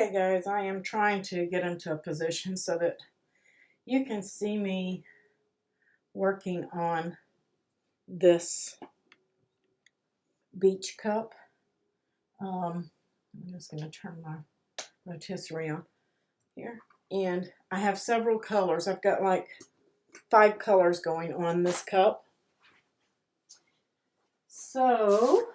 Okay guys, I am trying to get into a position so that you can see me working on this beach cup. I'm just going to turn my rotisserie on here. And I have several colors. I've got like 5 colors going on this cup. So,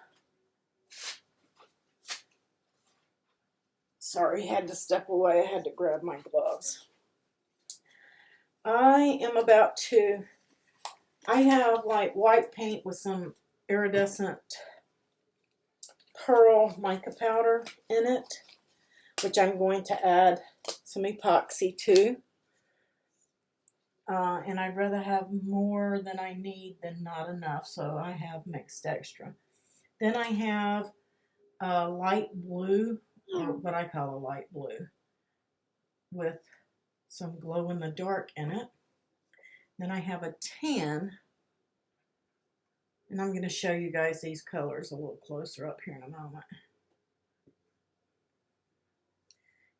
sorry, had to step away. I had to grab my gloves. I have like white paint with some iridescent pearl mica powder in it, which I'm going to add some epoxy to. And I'd rather have more than I need than not enough, so I have mixed extra. Then I have a light blue, or what I call a light blue, with some glow in the dark in it. Then I have a tan, and I'm going to show you guys these colors a little closer up here in a moment.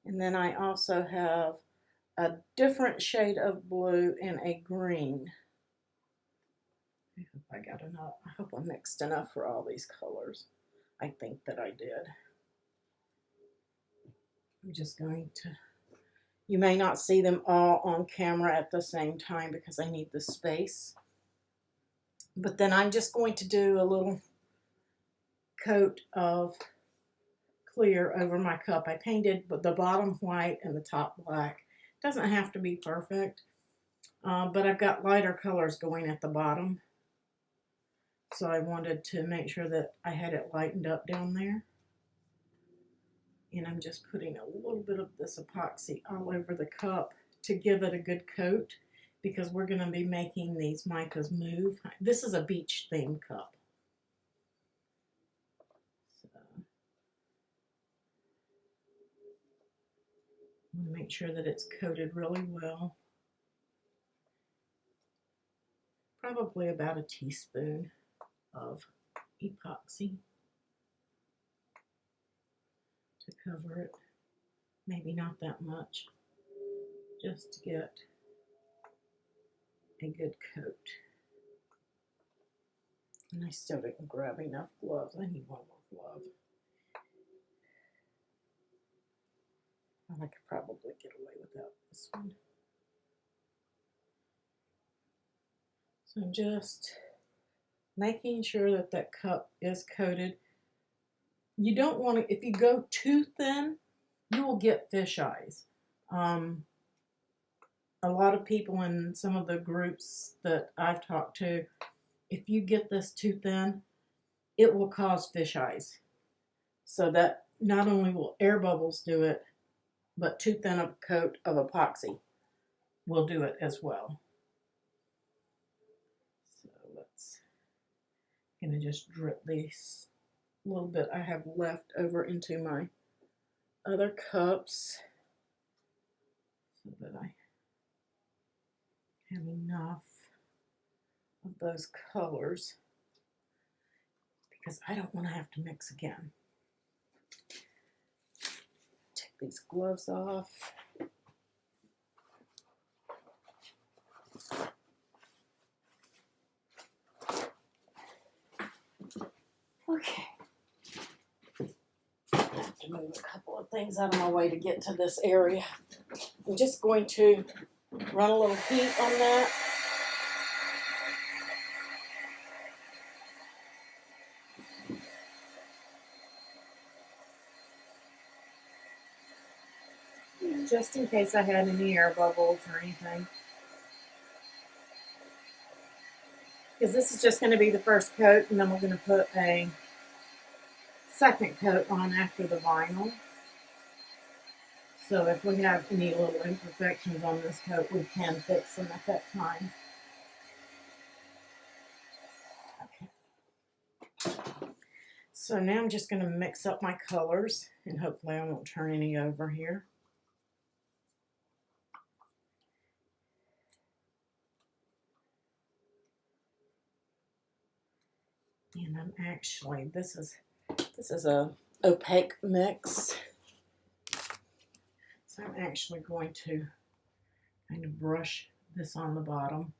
And then I also have a different shade of blue and a green. I hope I got enough. I hope I mixed enough for all these colors. I think that I did. I'm just going to, you may not see them all on camera at the same time because I need the space. But then I'm just going to do a little coat of clear over my cup. I painted the bottom white and the top black. Doesn't have to be perfect, but I've got lighter colors going at the bottom. So I wanted to make sure that I had it lightened up down there. And I'm just putting a little bit of this epoxy all over the cup to give it a good coat, because we're going to be making these micas move. This is a beach themed cup. So I'm going to make sure that it's coated really well. Probably about a teaspoon of epoxy to cover it. Maybe not that much, just to get a good coat. And I still didn't grab enough gloves. I need one more glove. I could probably get away without this one. So I'm just making sure that that cup is coated. You don't want to, if you go too thin, you will get fish eyes. A lot of people in some of the groups that I've talked to, if you get this too thin, it will cause fish eyes. So that not only will air bubbles do it, but too thin of a coat of epoxy will do it as well. So I'm going to just drip these little bit I have left over into my other cups so that I have enough of those colors, because I don't want to have to mix again. Take these gloves off. Okay. I have to move a couple of things out of my way to get to this area. I'm just going to run a little heat on that. Just in case I had any air bubbles or anything. Because this is just going to be the first coat, and then we're going to put a second coat on after the vinyl. So if we have any little imperfections on this coat, we can fix them at that time. Okay. So now I'm just going to mix up my colors, and hopefully I won't turn any over here. And I'm actually, this is a opaque mix. So I'm actually going to kind of brush this on the bottom.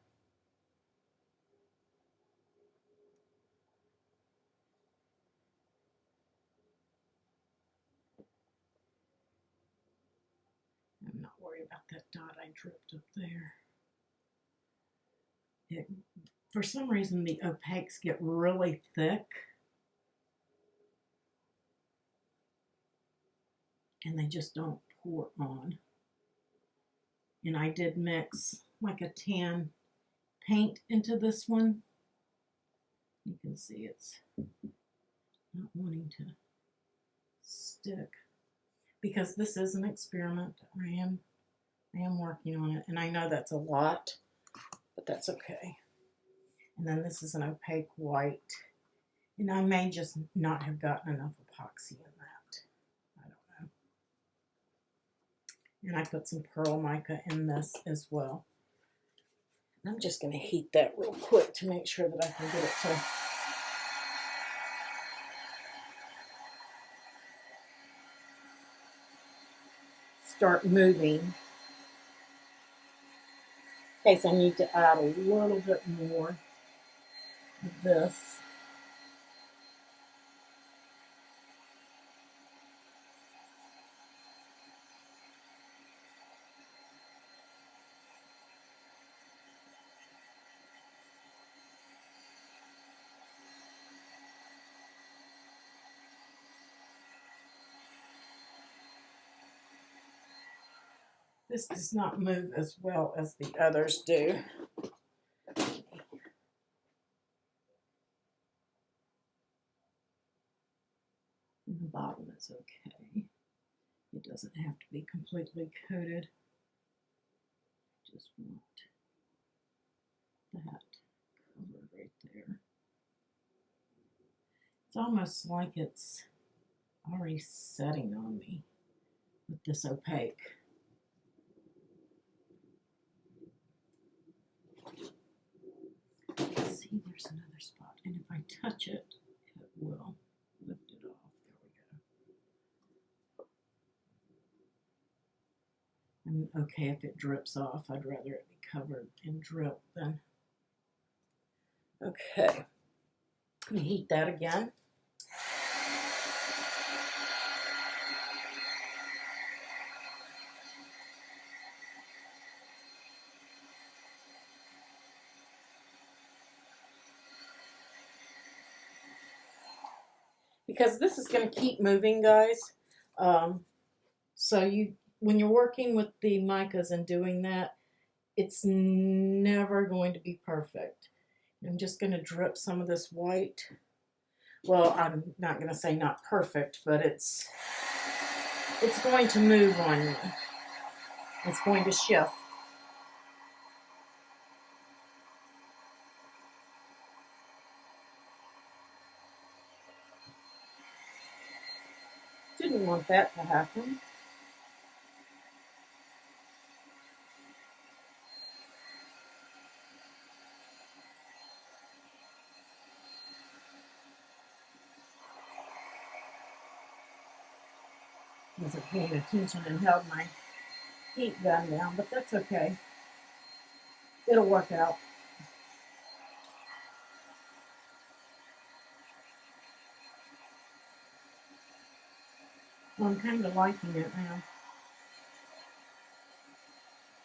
I'm not worried about that dot I dripped up there. For some reason, the opaques get really thick. And they just don't pour on. And I did mix like a tan paint into this one. You can see it's not wanting to stick because this is an experiment. I am working on it, and I know that's a lot, but that's okay. And then this is an opaque white, and I may just not have gotten enough epoxy in that. I don't know. And I put some pearl mica in this as well. I'm just going to heat that real quick to make sure that I can get it to start moving. In case I need to add a little bit more of this. This does not move as well as the others do. And the bottom is okay. It doesn't have to be completely coated. Just want that color right there. It's almost like it's already setting on me with this opaque. See, there's another spot, and if I touch it, it will lift it off. There we go. I'm okay if it drips off. I'd rather it be covered and drip than. Okay, let me heat that again. Because this is going to keep moving, guys. So when you're working with the micas and doing that, it's never going to be perfect. I'm just going to drip some of this white. Well, I'm not going to say not perfect, but it's going to move on me. It's going to shift. Didn't want that to happen. Wasn't paying attention and held my heat gun down, but that's okay. It'll work out. Well, I'm kind of liking it now.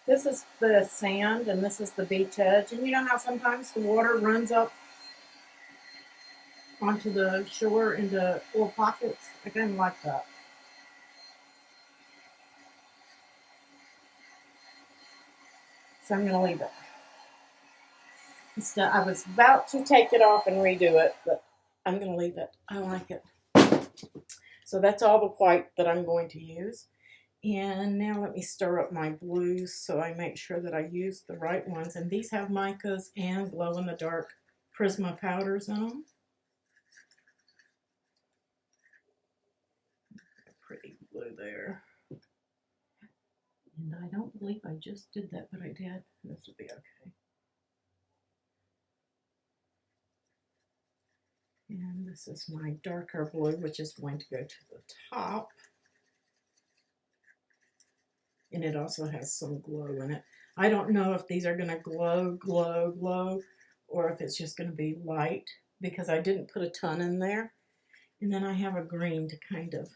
This is the sand and this is the beach edge. And you know how sometimes the water runs up onto the shore into little pockets? I kind of like that. So I'm going to leave it. I was about to take it off and redo it, but I'm going to leave it. I like it. So that's all the white that I'm going to use. And now let me stir up my blues so I make sure that I use the right ones. And these have micas and glow-in-the-dark Prisma powders in them. Pretty blue there. And I don't believe I just did that, but I did. This will be okay. And this is my darker blue, which is going to go to the top. And it also has some glow in it. I don't know if these are going to glow, or if it's just going to be light, because I didn't put a ton in there. And then I have a green to kind of,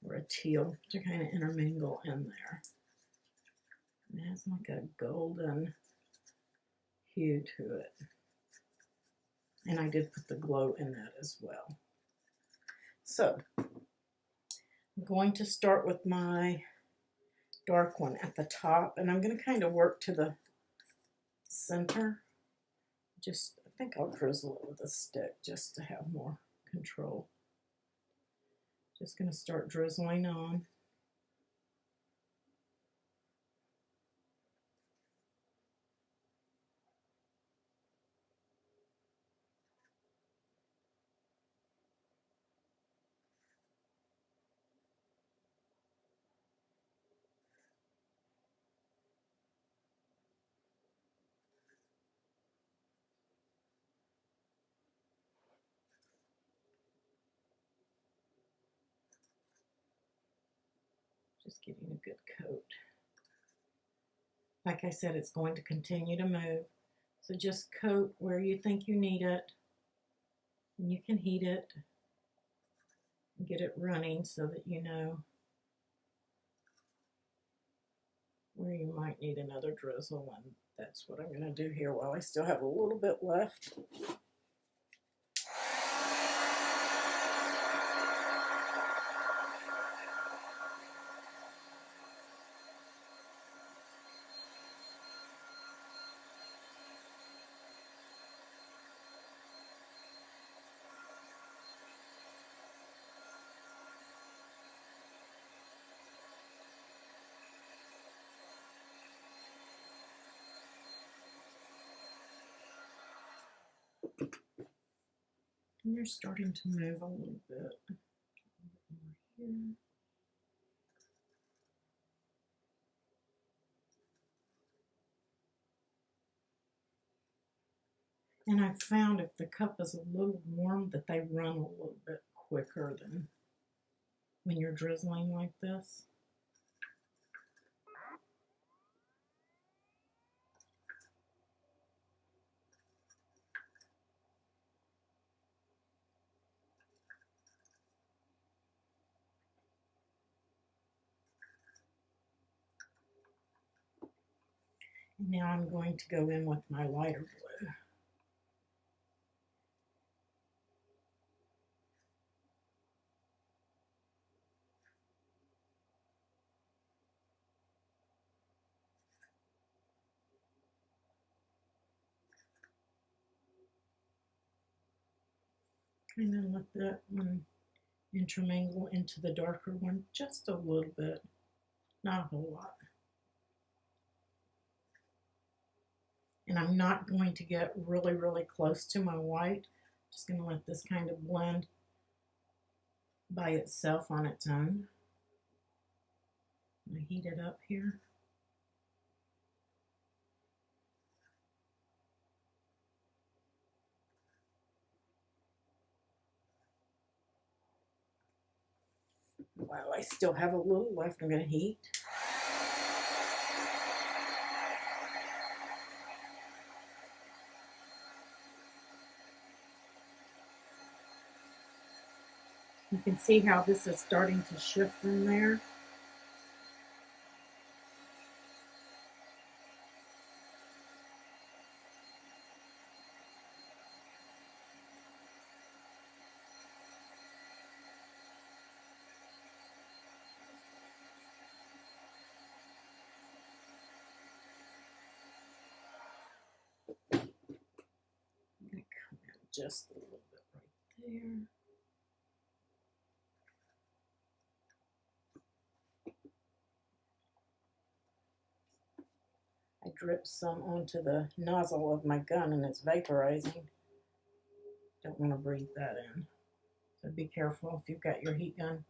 or a teal to kind of intermingle in there. It has like a golden hue to it. And I did put the glow in that as well. So I'm going to start with my dark one at the top, and I'm going to kind of work to the center. Just, I think I'll drizzle it with a stick just to have more control. Just going to start drizzling on. Just getting a good coat. Like I said, it's going to continue to move. So just coat where you think you need it. And you can heat it and get it running so that you know where you might need another drizzle. And that's what I'm going to do here while I still have a little bit left. And you're starting to move a little bit over here. And I found if the cup is a little warm that they run a little bit quicker than when you're drizzling like this. Now I'm going to go in with my lighter blue. And then let that one intermingle into the darker one just a little bit, not a whole lot. And I'm not going to get really, really close to my white. Just going to let this kind of blend by itself on its own. I'm going to heat it up here. While I still have a little left, I'm going to heat. You can see how this is starting to shift in there. I'm going to come in just a little bit right there. I dripped some onto the nozzle of my gun and it's vaporizing. Don't want to breathe that in. So be careful if you've got your heat gun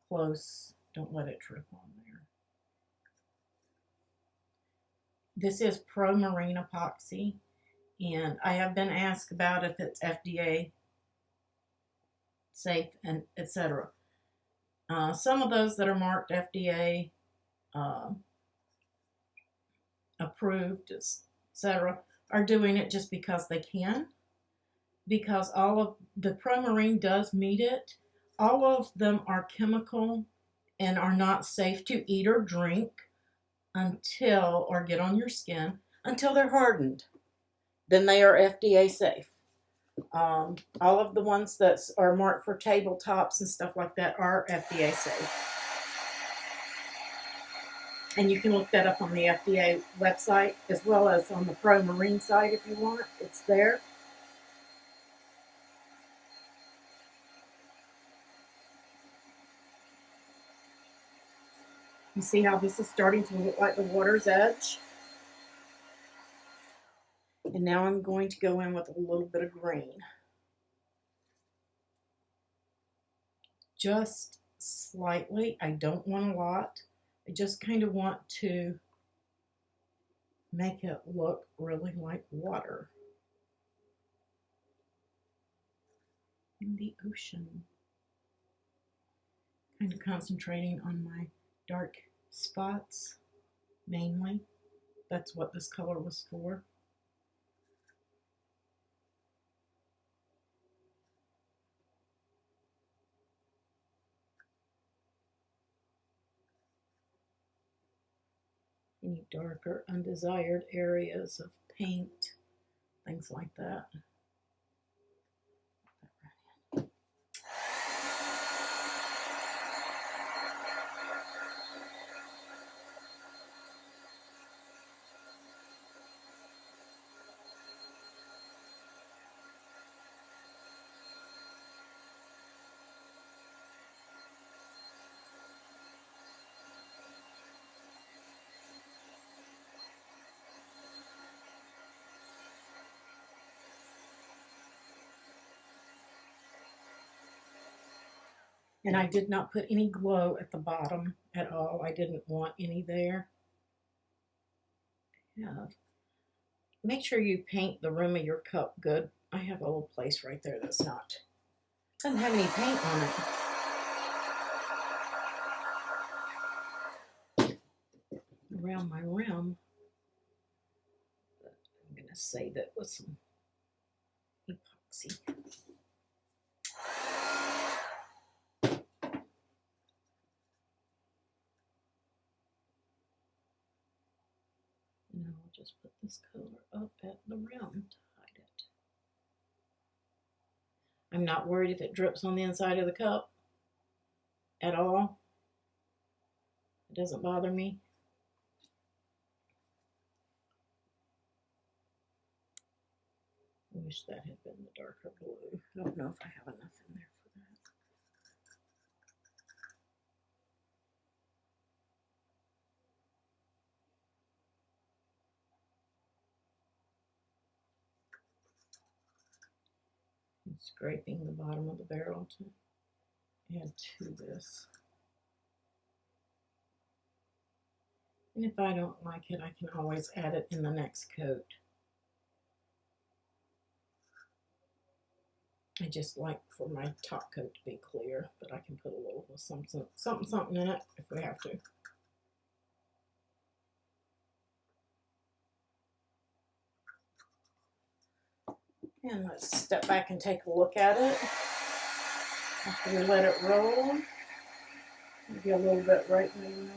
close. Don't let it drip on there. This is Pro Marine Epoxy, and I have been asked about if it's FDA safe and etc. Some of those that are marked FDA uh, approved, etc., are doing it just because they can, because all of the Promarine does meet it. All of them are chemical and are not safe to eat or drink until, or get on your skin, until they're hardened. Then they are FDA safe. All of the ones that are marked for tabletops and stuff like that are FDA safe. And you can look that up on the FDA website as well as on the Promarine site if you want. It's there. You see how this is starting to look like the water's edge? And now I'm going to go in with a little bit of green. Just slightly. I don't want a lot. I just kind of want to make it look really like water in the ocean. Kind of concentrating on my dark spots mainly. That's what this color was for. Any darker, undesired areas of paint, things like that. And I did not put any glow at the bottom at all. I didn't want any there. Yeah. Make sure you paint the rim of your cup good. I have a little place right there that's not, doesn't have any paint on it. Around my rim, I'm going to save it with some epoxy. Now I'll just put this color up at the rim to hide it. I'm not worried if it drips on the inside of the cup at all. It doesn't bother me. I wish that had been the darker blue. I don't know if I have enough in there for that. I'm scraping the bottom of the barrel to add to this. And if I don't like it, I can always add it in the next coat. I just like for my top coat to be clear, but I can put a little something in it if we have to. And let's step back and take a look at it after we let it roll. Maybe a little bit right now.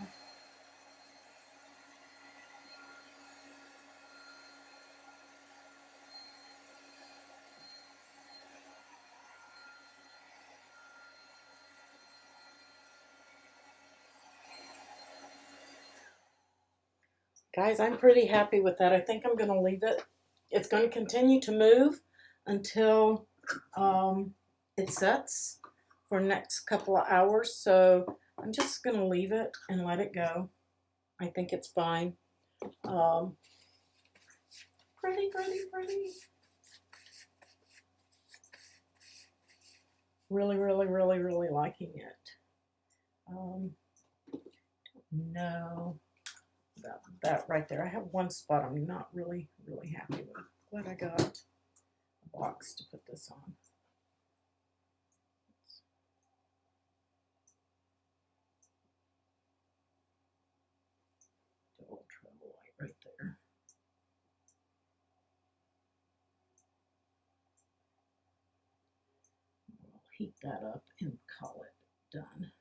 Guys, I'm pretty happy with that. I think I'm going to leave it. It's going to continue to move until it sets for the next couple of hours. So I'm just going to leave it and let it go. I think it's fine. Pretty, pretty, pretty. Really, really, really, really liking it. Don't know about that right there. I have one spot I'm not really happy with. Glad I got a box to put this on. heat that up and call it done.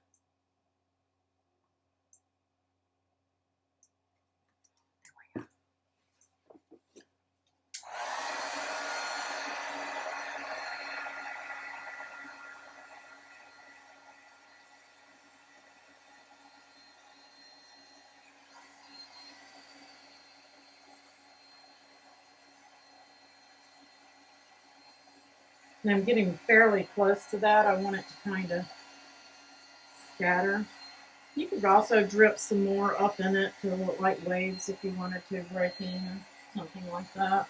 And I'm getting fairly close to that. I want it to kind of scatter. You could also drip some more up in it to look like waves if you wanted to, break in or something like that.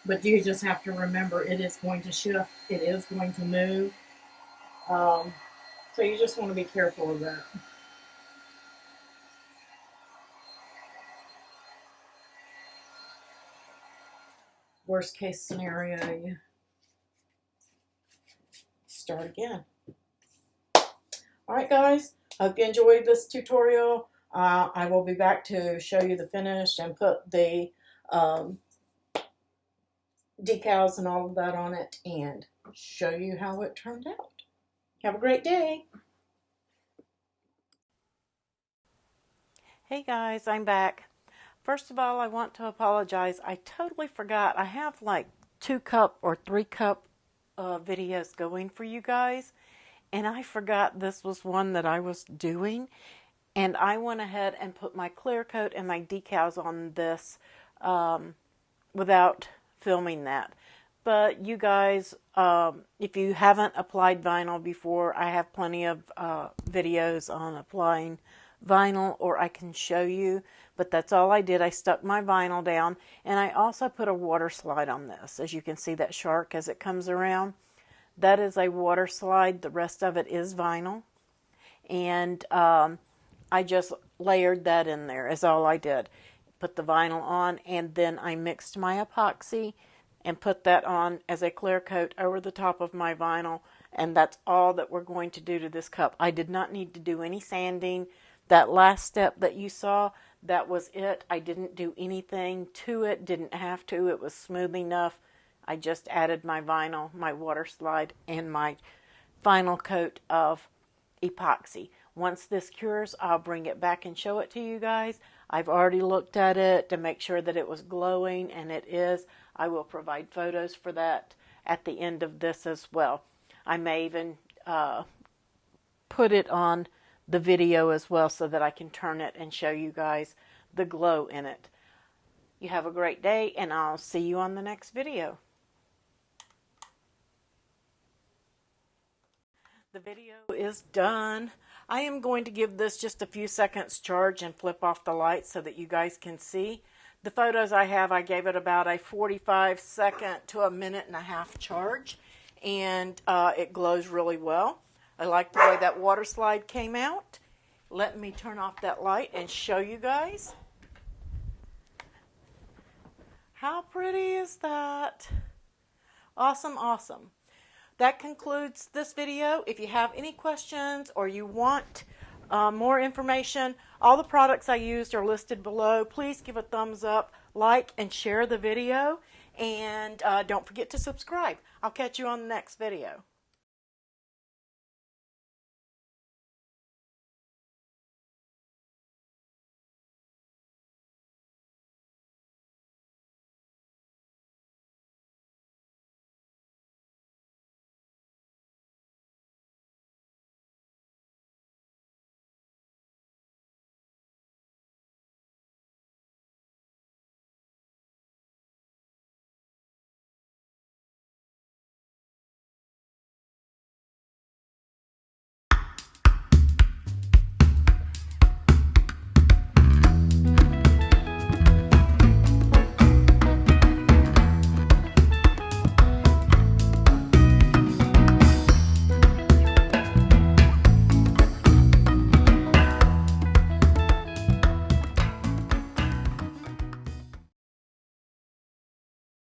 But you just have to remember it is going to shift. It is going to move. So you just want to be careful of that. Worst case scenario, you start again. All right, guys, hope you enjoyed this tutorial. I will be back to show you the finished and put the decals and all of that on it and show you how it turned out. Have a great day. Hey guys, I'm back. First of all, I want to apologize. I totally forgot. I have like 2-cup or 3-cup videos going for you guys, and I forgot this was one that I was doing, and I went ahead and put my clear coat and my decals on this without filming that. But you guys, if you haven't applied vinyl before, I have plenty of videos on applying vinyl, or I can show you, but that's all I did. I stuck my vinyl down, and I also put a water slide on this. As you can see, that shark as it comes around, that is a water slide. The rest of it is vinyl, and I just layered that in there is all I did. Put the vinyl on, and then I mixed my epoxy and put that on as a clear coat over the top of my vinyl, and that's all that we're going to do to this cup. I did not need to do any sanding. That last step that you saw, that was it. I didn't do anything to it, didn't have to. It was smooth enough. I just added my vinyl, my water slide, and my final coat of epoxy. Once this cures, I'll bring it back and show it to you guys. I've already looked at it to make sure that it was glowing, and it is. I will provide photos for that at the end of this as well. I may even put it on the video as well so that I can turn it and show you guys the glow in it. You have a great day, and I'll see you on the next video. The video is done. I am going to give this just a few seconds charge and flip off the lights so that you guys can see. The photos I have, I gave it about a 45-second to a minute-and-a-half charge, and it glows really well. I like the way that water slide came out. Let me turn off that light and show you guys. How pretty is that? Awesome, awesome. That concludes this video. If you have any questions or you want more information, all the products I used are listed below. Please give a thumbs up, like, and share the video. And don't forget to subscribe. I'll catch you on the next video.